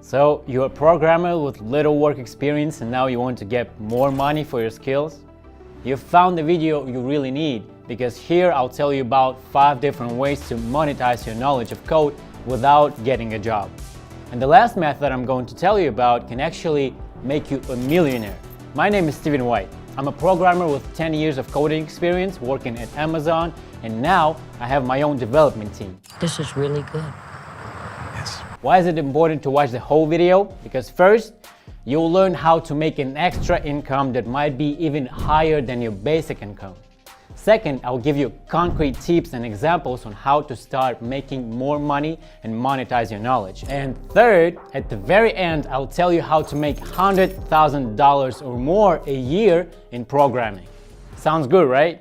So you're a programmer with little work experience and now you want to get more money for your skills? You've found the video you really need, because here I'll tell you about 5 different ways to monetize your knowledge of code without getting a job. And the last method I'm going to tell you about can actually make you a millionaire. My name is Steven White. I'm a programmer with 10 years of coding experience working at Amazon, and now I have my own development team. This is really good. Yes. Why is it important to watch the whole video? Because first, you'll learn how to make an extra income that might be even higher than your basic income. Second, I'll give you concrete tips and examples on how to start making more money and monetize your knowledge. And third, at the very end, I'll tell you how to make $100,000 or more a year in programming. Sounds good, right?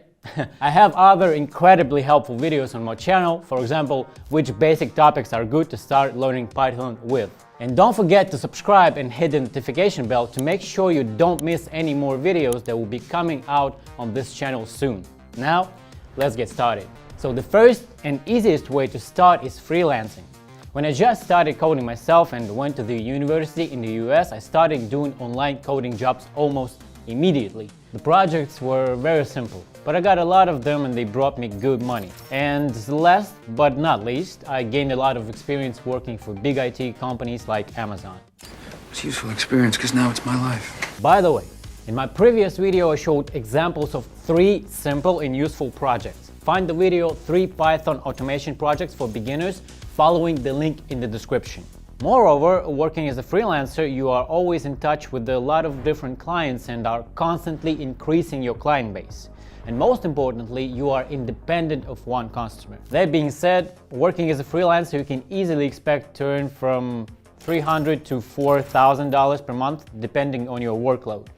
I have other incredibly helpful videos on my channel, for example, which basic topics are good to start learning Python with. And don't forget to subscribe and hit the notification bell to make sure you don't miss any more videos that will be coming out on this channel soon. Now, let's get started. So the first and easiest way to start is freelancing. When I just started coding myself and went to the university in the US, I started doing online coding jobs almost immediately. The projects were very simple, but I got a lot of them and they brought me good money. And last but not least, I gained a lot of experience working for big IT companies like Amazon. It's useful experience because now it's my life. By the way, in my previous video I showed examples of 3 simple and useful projects. Find the video 3 Python automation projects for beginners following the link in the description. Moreover, working as a freelancer, you are always in touch with a lot of different clients and are constantly increasing your client base. And most importantly, you are independent of one customer. That being said, working as a freelancer, you can easily expect to earn from $300 to $4,000 per month, depending on your workload.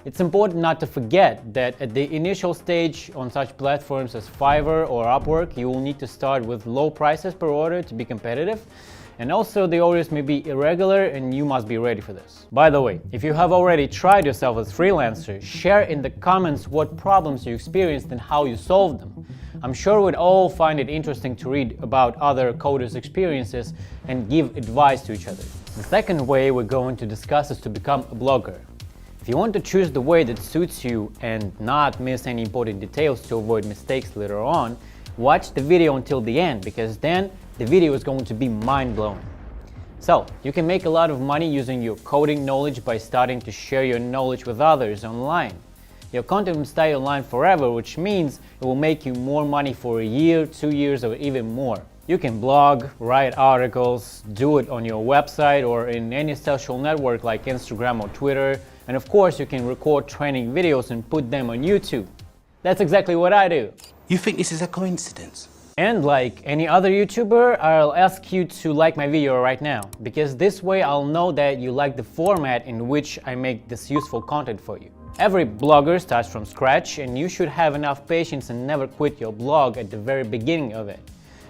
It's important not to forget that at the initial stage on such platforms as Fiverr or Upwork, you will need to start with low prices per order to be competitive. And also the orders may be irregular and you must be ready for this. By the way, if you have already tried yourself as a freelancer, share in the comments what problems you experienced and how you solved them. I'm sure we'd all find it interesting to read about other coders' experiences and give advice to each other. The second way we're going to discuss is to become a blogger. If you want to choose the way that suits you and not miss any important details to avoid mistakes later on, watch the video until the end, because then the video is going to be mind-blowing. So, you can make a lot of money using your coding knowledge by starting to share your knowledge with others online. Your content will stay online forever, which means it will make you more money for a year, 2 years, or even more. You can blog, write articles, do it on your website or in any social network like Instagram or Twitter, and of course you can record training videos and put them on YouTube. That's exactly what I do. You think this is a coincidence? And like any other YouTuber, I'll ask you to like my video right now, because this way I'll know that you like the format in which I make this useful content for you. Every blogger starts from scratch and you should have enough patience and never quit your blog at the very beginning of it.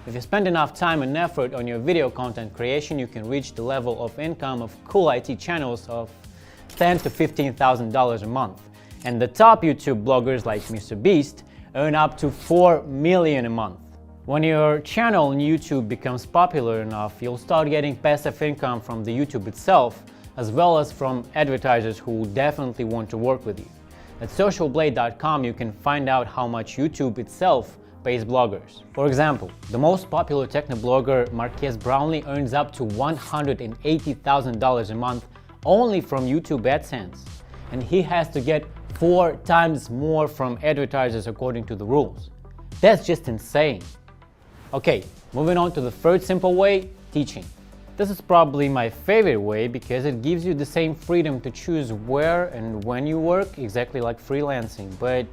If you spend enough time and effort on your video content creation, you can reach the level of income of cool IT channels of $10,000 to $15,000 a month. And the top YouTube bloggers like MrBeast earn up to $4 million a month. When your channel on YouTube becomes popular enough, you'll start getting passive income from the YouTube itself, as well as from advertisers who will definitely want to work with you. At socialblade.com you can find out how much YouTube itself pays bloggers. For example, the most popular techno blogger Marques Brownlee earns up to $180,000 a month only from YouTube AdSense, and he has to get 4 times more from advertisers according to the rules. That's just insane. Okay, moving on to the third simple way, teaching. This is probably my favorite way because it gives you the same freedom to choose where and when you work, exactly like freelancing, but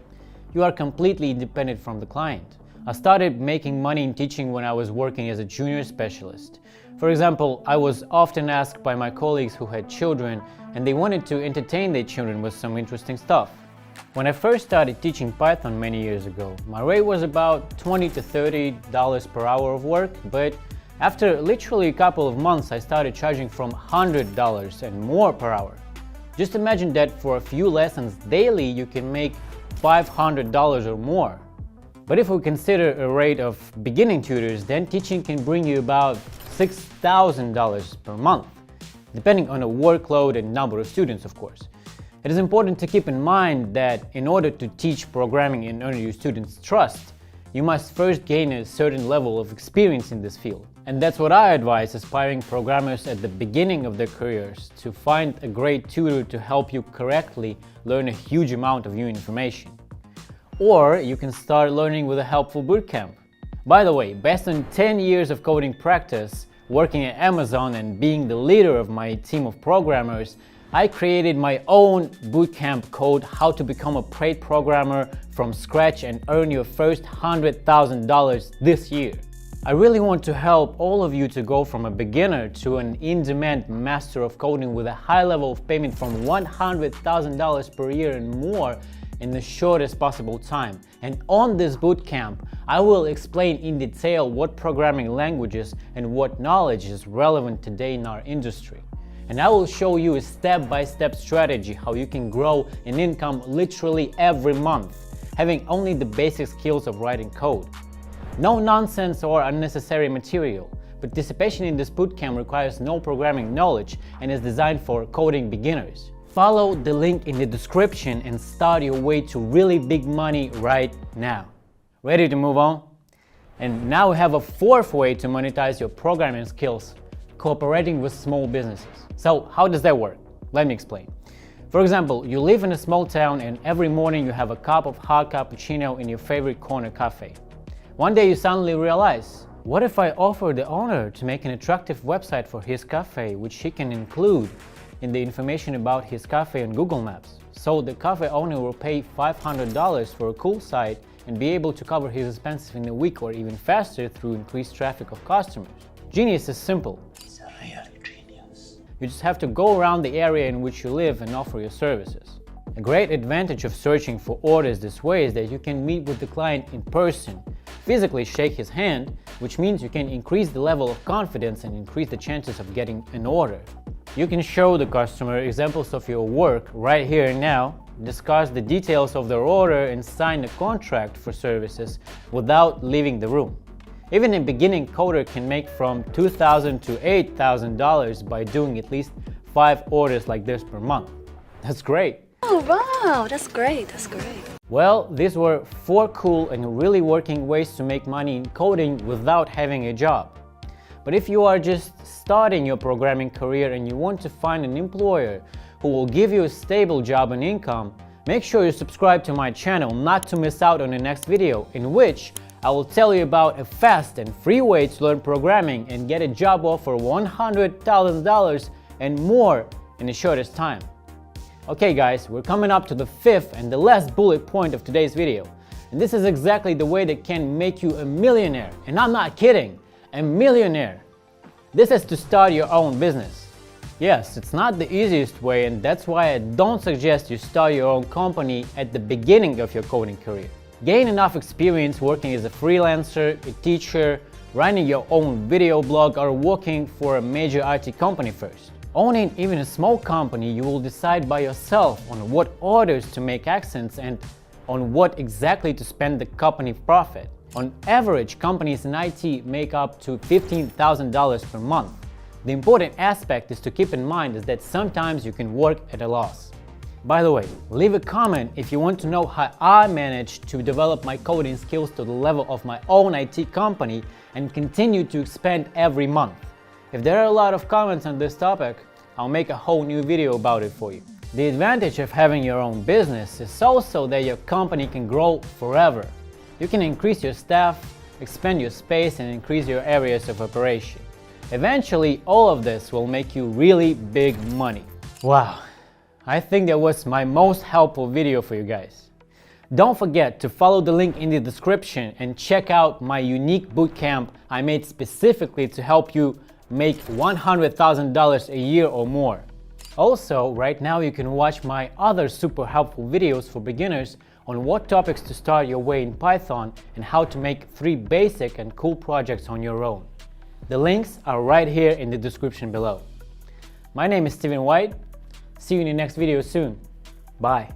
you are completely independent from the client. I started making money in teaching when I was working as a junior specialist. For example, I was often asked by my colleagues who had children and they wanted to entertain their children with some interesting stuff. When I first started teaching Python many years ago, my rate was about $20 to $30 per hour of work, but after literally a couple of months I started charging from $100 and more per hour. Just imagine that for a few lessons daily you can make $500 or more. But if we consider a rate of beginning tutors, then teaching can bring you about $6,000 per month. depending on the workload and number of students, of course. It is important to keep in mind that in order to teach programming and earn your students' trust, you must first gain a certain level of experience in this field. And that's what I advise aspiring programmers at the beginning of their careers, to find a great tutor to help you correctly learn a huge amount of new information. Or you can start learning with a helpful bootcamp. By the way, based on 10 years of coding practice, working at Amazon and being the leader of my team of programmers, I created my own bootcamp called How to Become a Paid Programmer from Scratch and Earn Your First $100,000 this year. I really want to help all of you to go from a beginner to an in-demand master of coding with a high level of payment from $100,000 per year and more in the shortest possible time. And on this bootcamp, I will explain in detail what programming languages and what knowledge is relevant today in our industry. And I will show you a step-by-step strategy how you can grow an income literally every month, having only the basic skills of writing code. No nonsense or unnecessary material. Participation in this bootcamp requires no programming knowledge and is designed for coding beginners. Follow the link in the description and start your way to really big money right now. Ready to move on? And now we have a fourth way to monetize your programming skills: cooperating with small businesses. So how does that work? Let me explain. For example, you live in a small town and every morning you have a cup of hot cappuccino in your favorite corner cafe. One day you suddenly realize, what if I offer the owner to make an attractive website for his cafe, which he can include in the information about his cafe on Google Maps? So the cafe owner will pay $500 for a cool site and be able to cover his expenses in a week or even faster through increased traffic of customers. Genius is simple. It's a real genius. You just have to go around the area in which you live and offer your services. A great advantage of searching for orders this way is that you can meet with the client in person, physically shake his hand, which means you can increase the level of confidence and increase the chances of getting an order. You can show the customer examples of your work right here and now, discuss the details of their order and sign a contract for services without leaving the room. Even a beginning coder can make from $2,000 to $8,000 by doing at least 5 orders like this per month. That's great. Oh wow, that's great, that's great. Well, these were 4 cool and really working ways to make money in coding without having a job. But if you are just starting your programming career and you want to find an employer who will give you a stable job and income, make sure you subscribe to my channel not to miss out on the next video, in which I will tell you about a fast and free way to learn programming and get a job offer $100,000 and more in the shortest time. Okay guys, we're coming up to the 5th and the last bullet point of today's video. And this is exactly the way that can make you a millionaire. And I'm not kidding, a millionaire. This is to start your own business. Yes, it's not the easiest way, and that's why I don't suggest you start your own company at the beginning of your coding career. Gain enough experience working as a freelancer, a teacher, running your own video blog, or working for a major IT company first. Owning even a small company, you will decide by yourself on what orders to make accents and on what exactly to spend the company profit. On average, companies in IT make up to $15,000 per month. The important aspect is to keep in mind is that sometimes you can work at a loss. By the way, leave a comment if you want to know how I managed to develop my coding skills to the level of my own IT company and continue to expand every month. If there are a lot of comments on this topic, I'll make a whole new video about it for you. The advantage of having your own business is also that your company can grow forever. You can increase your staff, expand your space, and increase your areas of operation. Eventually, all of this will make you really big money. Wow, I think that was my most helpful video for you guys. Don't forget to follow the link in the description and check out my unique bootcamp I made specifically to help you make $100,000 a year or more. Also, right now you can watch my other super helpful videos for beginners on what topics to start your way in Python and how to make 3 basic and cool projects on your own. The links are right here in the description below. My name is Steven White. See you in the next video soon. Bye.